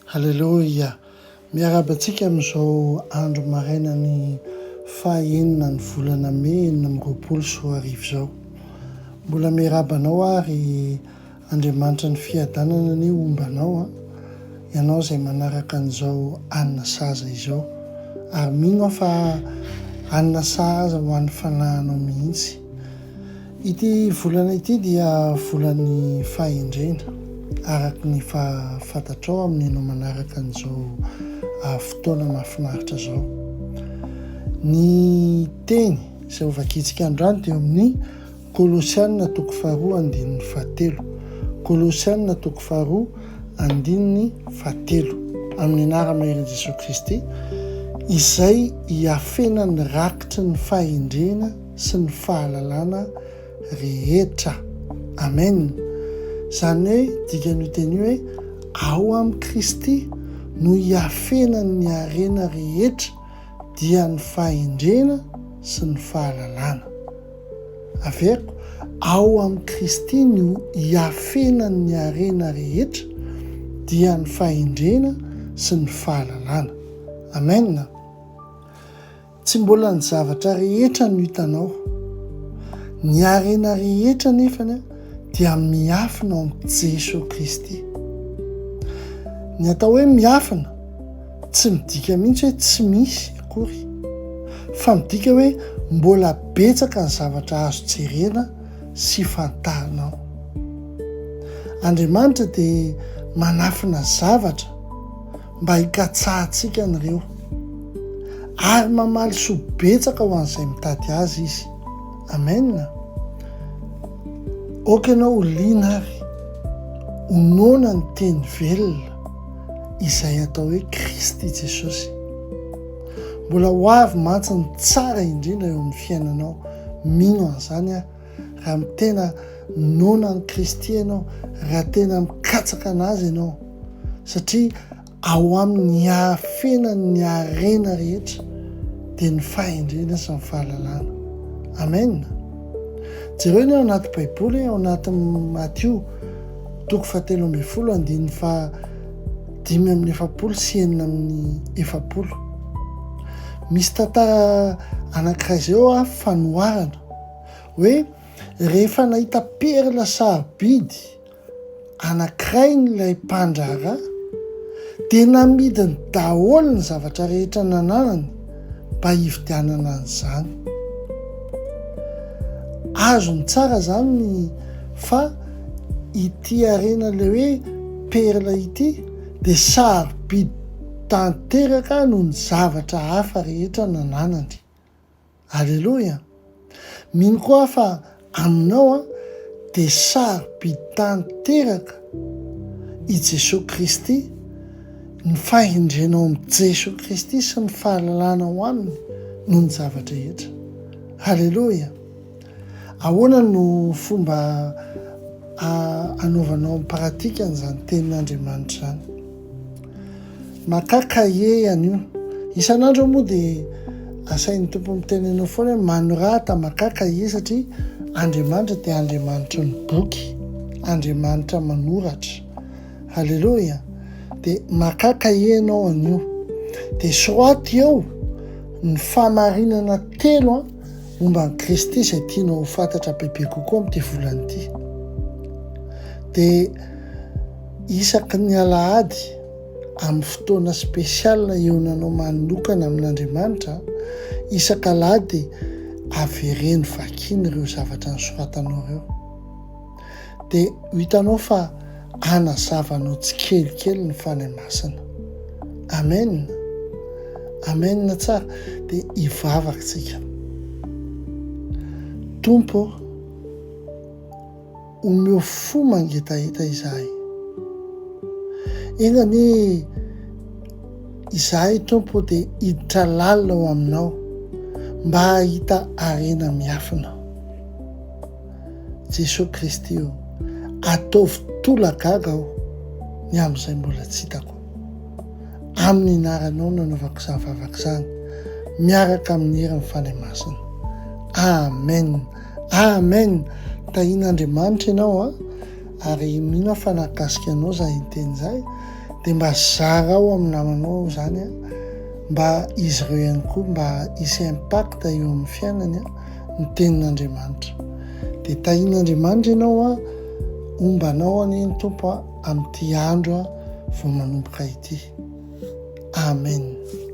Halleloia, miarabantsika amin'izao andro maraina ny fahaenina ny volana May 2024 izao. Mbola miarabanao ary Andriamanitra ny fiadanana ny ombanao ianao izay manaraka an'izao anina saza izao. Ary mino aho fa anina saza ho an'ny fanahinao mihitsy. Ity volana ity dia volan'ny fahendrena. Araka ny fatatrao amin'nao manaraka an'izao fotoana mahafinaritra zao. Ny teny izay hovakitsika androany dia amin'ny Kolosianina 2:7. Kolosianina 2:7 amin'ny anarana Jesosy Kristy izay hiafenany rakitry ny fahendrena sy ny fahalalana rehetra. Amen. Izany hoe dikan'io teny io hoe ao amin'ny Kristy no hiafenany ny harena rehetra dia ny fahendrena sy ny fahalalana. Averiko, ao amin'ny Kristy no hiafenany ny harena rehetra dia ny fahendrena sy ny fahalalana. Amen. Tsy mbola ny zavatra rehetra no hitanao. Ny harena rehetra nefany dia miafina ao amin'ny Jesosy Kristy. Ny atao hoe miafina tsy midika mihitsy hoe tsy misy akory, fa midika hoe mbola betsaka ny zavatra azo jerena sy fantarinao. Andriamanitra dia manafina zavatra mba hikatsahantsika an'ireo ary mamaly soa betsaka ho an'izay mitady azy izy. Amen. Okanao ho liana ary honona ny teny velona izay atao hoe Kristy Jesosy. Mbola ho avy mantsy ny tsara indrindra eo amin'ny fiainanao. Mino an'izany raha tena nona ny Kristy ianao, raha tena mikatsaka anazy ianao, satria ao amin'ny hafenany harena rehetra dia ny fahendrena sy ny fahalalana. Amen. Jereo ny ao anaty Baiboly, ao anaty Matthieu 7:5-7:7. Misy tantara anankiray izay ao fanoharana hoe rehefa nahita perla sarobidy anankiray n'ilay mpandraharaha dia namidiny daholo ny zavatra rehetra nananany mba hividianana an'izany. Azony tsara zany fa ity harena le hoe perla ity dia sarobidy tanteraka noho ny zavatra hafa rehetra nananany. Halleloia. Mino koa fa aminao dia sarobidy tanteraka i Jesosy Kristy, ny fahendrenao amin'ny Jesosy Kristy sy ny fahalalana ho aminy noho ny zavatra rehetra. Halleloia. Ahoana no fomba anaovanao amin'ny pratika n'izany tenin'Andriamanitra izany? Maka kahie anio. Isan'andro moa dia asain'ny tompo mitenenao foana hoe manorata, maka kahie, satria Andriamanitra dia Andriamanitra ny boky, Andriamanitra manoratra. Halleloia. Dia maka kahie ianao anio dia soaty eo ny famarinana telo momba ny Kristy izay tianao ho fantatra bebe kokoa amin'ity volana ity. Dia isaky ny alahady amin'ny fotoana spesialina eonanao manokana amin'Andriamanitra, isaky alahady avereny vakiany ireo zavatra nosoratanao ireo. Dia hitanao fa anazavanao tsikelikely ny fanahy masina. Amen. Amen tsara. Dia hivavaka tsika. Tompo, omeo fo mangetaheta izahay. Engany izahay Tompo dia hiditra lalina ao aminao mba hahita harena miafina. Jesosy Kristy io, ataovy tolagaga aho ny amin'izay mbola tsy hitako. Amin'ny anaranao nanaovako izany vavaka izany, miaraka amin'ny herin'ny fanahy masina. Amen. Amen. Tahian'Andriamanitra ianao ary mino fa nakasika anao izay teny izay dia mba zara ao amin'ny namanao zany a, mba izy ireo ihany koa mba isy impacta eo amin'ny fiainany a ny tenin'Andriamanitra. Dia tahian'Andriamanitra ianao a, ombanao anie ny tompo a amin'ity andro a vao manomboka ity. Amen.